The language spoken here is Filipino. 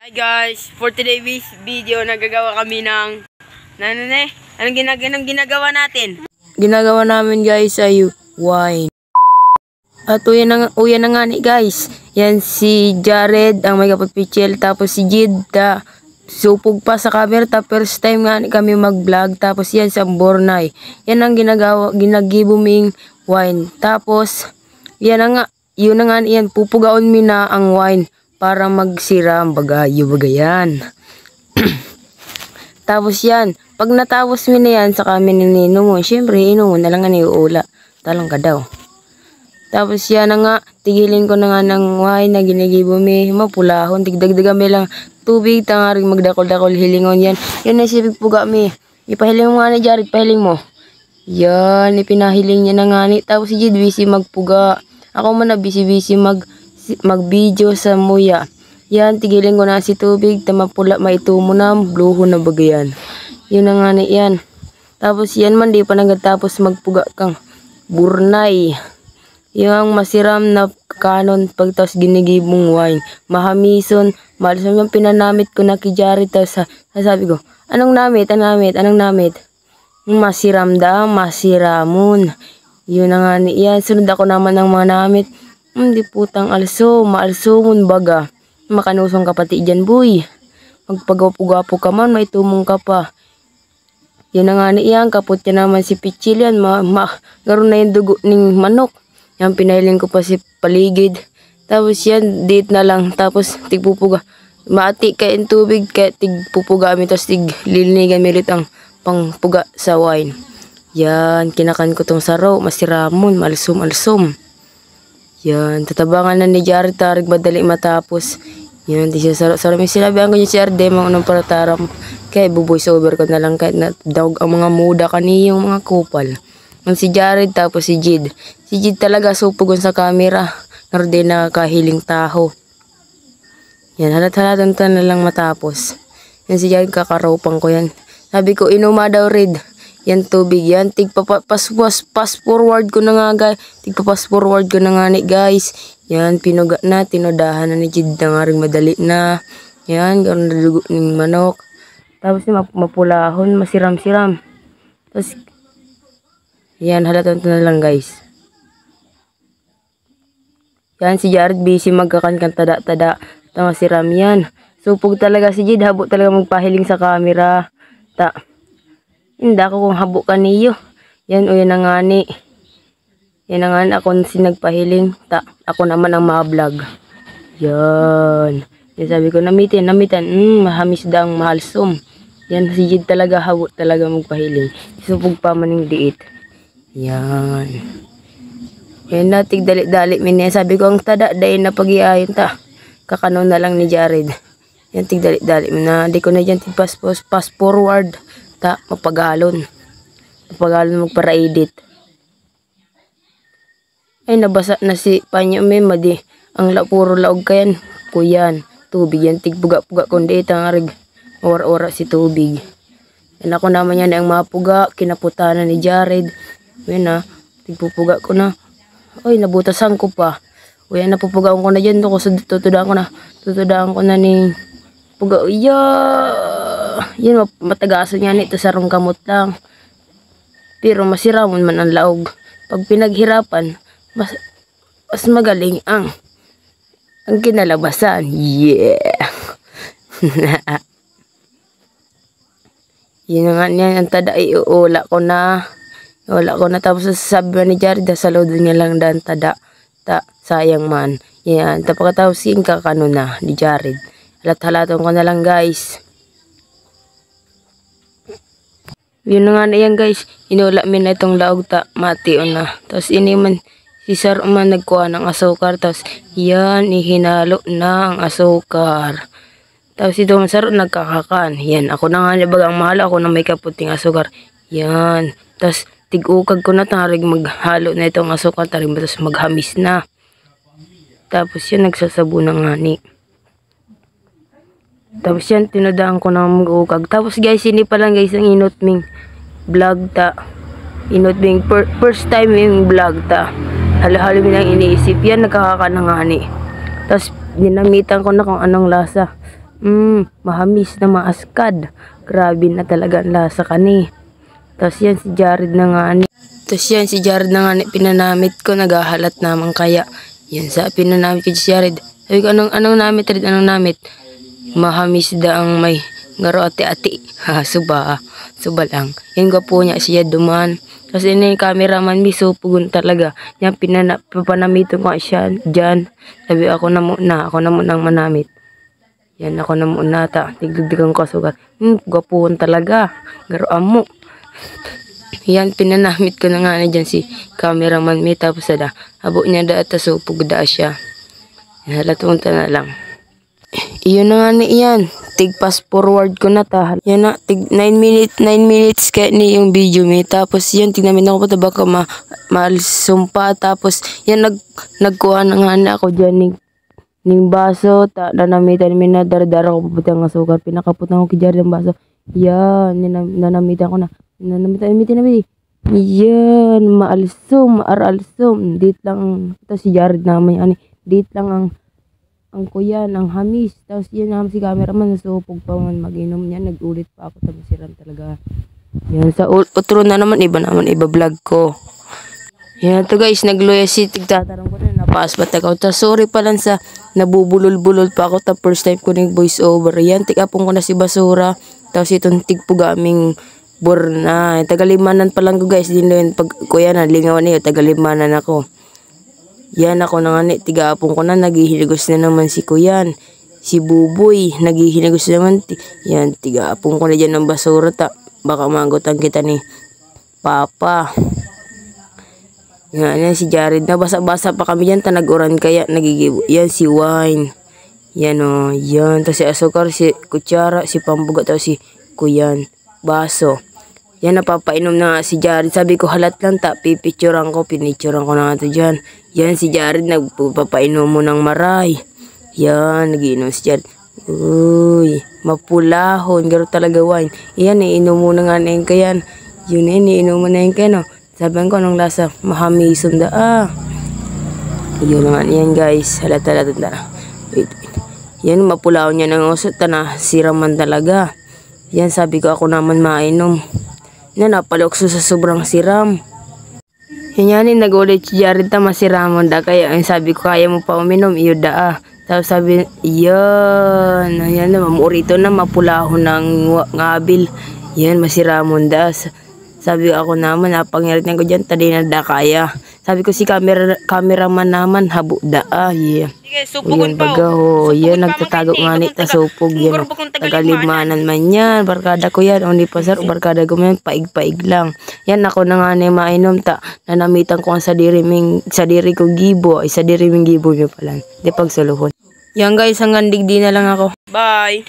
Hi guys, for today's video nagagawa kami ng anong ginagawa natin? Ginagawa namin guys ay wine. At uyan na nga ni guys. Yan si Jared ang may kapatpichel, tapos si Jid supog pa sa camera, first time nga ni kami mag-vlog. Tapos yan si Bornay. Yan ang ginagibuming wine. Tapos yun na nga yan, pupugaon mi na ang wine para magsira ang bagayan. Tapos yan, pag natapos mi na yan, saka mi ninom mo. Siyempre, inom mo na lang nga niuula. Talang ka daw. Tapos yan na nga, tigilin ko na nga ng wine na ginigibo mi. Mapulahon, tigdagdagan mi lang tubig, tangaring magdakol-dakol, hilingon yan. Yun na sipig puga mi. Ipahiling mo nga ni Jared, pahiling mo. Yan, ipinahiling niya na nga ni. Tapos si Jid, busy magpuga. Ako man na busy mag-video sa muya. Yan, tigilin ko na si tubig, tamapula, maitumo na, bluho na bagayan. Yun na nga na yan. Tapos yan man, di pa nagatapos magpuga kang Bornay. Yung masiram na kanon pagtas ginigibong wine. Mahamison, malasam yung pinanamit ko na kijari. Tapos sabi ko, anong namit? Masiram da, masiramon. Yun na nga ni yan. Sunod ako naman ng mga namit. Di putang also, maalsumon baga. Makanusong ka pati dyan, boy. Magpagapo-gapo ka man, may tumong ka pa. Yun na nga ni yan, kapot niya naman si Pichil yan. Garon na yung dugo ng manok. Yan, pinahiling ko pa si paligid. Tapos yan, date na lang. Tapos tigpupuga. Maati ka yung tubig, kaya tigpupuga kami. Tapos tiglilinigan milit ang pangpuga sa wine. Yan, kinakan ko tong saro. Masiramon, malsum. Yan, tatabangan na ni Jared, tarig madali matapos. Yan, di siya saro. May sinabihan ko niya si Arde, mga unang parataram. Kaya buvoice over ko na lang kahit nadawag ang mga muda kaniyong mga kupal. Ang si Jared, tapos si Jid. Si Jid talaga supugon sa camera. Naroon din nakakahiling taho. Yan, halat-halatan na lang matapos. Yan si Jared, kakaropang ko yan. Sabi ko, inuma daw red. Yan tubig yan. Pass forward ko na nga guys. Pass forward ko na nga ni guys. Yan, pinuga na. Tinodahan na ni Jid na nga rin madali na. Yan, ganoon na dugo ng manok. Tapos mapulahon, masiram-siram. Tapos, yan, halatan na lang guys. Yan, si Jared busy magkakankan tada-tada. Masiram yan. Supog talaga si Jid. Habo talaga magpahiling sa camera. Hindi ako kung habo ka niyo. Yan o yan na nga ni. Yan na nga ni ako si nagpahiling. Ako naman ang ma-vlog. Yan. Yan sabi ko namitan. Mahamis daang mahalsom. Yan si Jid talaga habo talaga magpahiling. Supog pa man yung diit. Yan. Yan na tigdali-dali minaya. Sabi ko ang tada dahin na pag-iayon Kakanon na lang ni Jared. Yan tigdali-dali na. Di ko na dyan pass forward. Mapagalon magpara-edit. Ay nabasa na si panyo madi ang puro laog kayan kuyan tubig yan tigpuga-puga kundi tangarig ora si tubig. Yan ako naman yan ang mapuga kinaputanan ni Jared. Yan na tigpupuga ko na. Oy nabutasan ko pa. Uy napupugaon ko na dyan to tutudaan ko na ni puga. Yan matagaso niya nito sa rong kamot lang. Pero masiramon man ang laog. Pag pinaghirapan, mas magaling ang kinalabasan. Yeah. Yun nga niya, ang tada iuula ko na. Tapos sabi ni Jared, saludo niya lang dan tada. Sayang man. Yan, tapos kakano na ni Jared. Halat-halaton ko na lang guys. Yun na nga na yan guys. Inula min na itong laog mati na. Tapos ini man si Sir man nagkuha ng asukar. Tapos yan ihinalo na ang asukar. Tapos ito man Sir nagkakakan. Yan ako na nga bagang mahal ako na may kaputing asukar. Yan. Tapos tig-ukag ko na tarig maghalo na itong asukar. Tarig tapos maghamis na. Tapos yan nagsasabo na nga ni. Tapos yan, tinadaan ko na mag-ukag. Tapos guys, hindi pa lang guys ang inutming vlog Inot ming first time yung vlog Halo-halo mo nang iniisip. Yan, nagkakakanangani. Tapos, dinamitan ko na kung anong lasa. Mahamis na maaskad. Grabe na talaga ang lasa kani. Tapos yan si Jared na nga ni. Pinanamit ko, naghahalat naman kaya. Yan sa pinanamit ko si Jared. Sabi ko, anong namit rin, anong namit? Mahamis da ang may ngaro ati-ati. Suba lang. Yan po niya siya duman. Tapos ini yung cameraman, supugon talaga. Yan papanamitin ko siya dyan. Sabi ako na muna ang manamit. Yan ako na muna ta. Tigdigdigan ko sugat. Gwapuhon talaga. Ngaro amo. Yan, pinanamit ko na nga na dyan si cameraman may tapos na habo niya da at supog da siya. Halatunta na lang. Iyon na nga ni iyan. Tig fast forward ko na ta. Yan na, tig 9 minutes kaya ni yung video may. Tapos yan, tignamin ako pa baka malsumpa. Tapos yan, nagkuha na nga na ako dyan ning baso. Nanamitan min na daradara ko paputi ang asukar. Pinakaputan ko kidjar ng baso. Yan, nanamitan ko na. Nanamitan na bidi. Yan, maaralsom. Dit lang, ito si Jared naman. Dit lang ang kuyan, ang hamis. Tapos yan naman si cameraman, nasupog pa man mag-inom niya. Nag-ulit pa ako, tapos siram talaga. Yan, sa outro na naman, iba vlog ko. Yan, ito guys, nagloya si tigtatarang ko na, napaaspat ako. Tapos sorry pa lang sa nabubulol-bulol pa ako, tapos first time ko ng voice over. Yan, tigapong ko na si basura. Tapos itong tigpugaming na. Tagalimanan pa lang ko guys, din yun, pag kuya na, lingawan niyo, tagalimanan ako. Yan ako na nga ni, tigapong ko na, naghihiligos na naman si kuyan. Si Buboy, naghihiligos naman. Yan, tigapong ko na dyan ng basura baka magutan kita ni Papa. Yan si Jared, nabasa-basa pa kami dyan, tanaguran kaya, nagigibo. Yan si Wine. Yan o, yan. Tapos si asukar, si kutsara, si pambuga, tapos si kuyan. Baso. Yan, napapainom na si Jared. Sabi ko, halat lang pipicturean ko. Pinicturean ko na nga ito dyan. Yan, si Jared, nagpapainom mo ng maray. Yan, nagiinom si Jared. Uy, mapulahon. Garo talaga wine. Yan, iinom mo na nga na yun kayan. Yun iinom mo na yun kayan. Sabi ko, anong lasa? Mahamisun da. Yun nga yan, guys. Halata. Wait. Yan, mapulahon niya ng usot. Siraman talaga. Yan, sabi ko, ako naman mainom. Napalokso sa sobrang siram. Yan nagulit si Jared masiramon da. Kaya sabi ko, kaya mo pa uminom, iyo da. Tapos sabi, yan mamurito na, mapulahon ng ngabil. Yan, masiramon da. Sabi ko, ako naman, napangirit ko dyan, tadi na da kaya. Sabi ko, si cameraman naman, habo da. Yeah. Yan baga ho. Yan, nagtatago nga ni tasupog. Yan, tagalimanan man yan. Barkada ko yan. Hindi pa sir, barkada ko yan. Paig lang. Yan, ako na nga na mainom nanamitan ko ang sadiri ko gibo. Ay, sadiri ming gibo nyo pala. Di pagsuluhon. Yan guys, hanggang digdi na lang ako. Bye!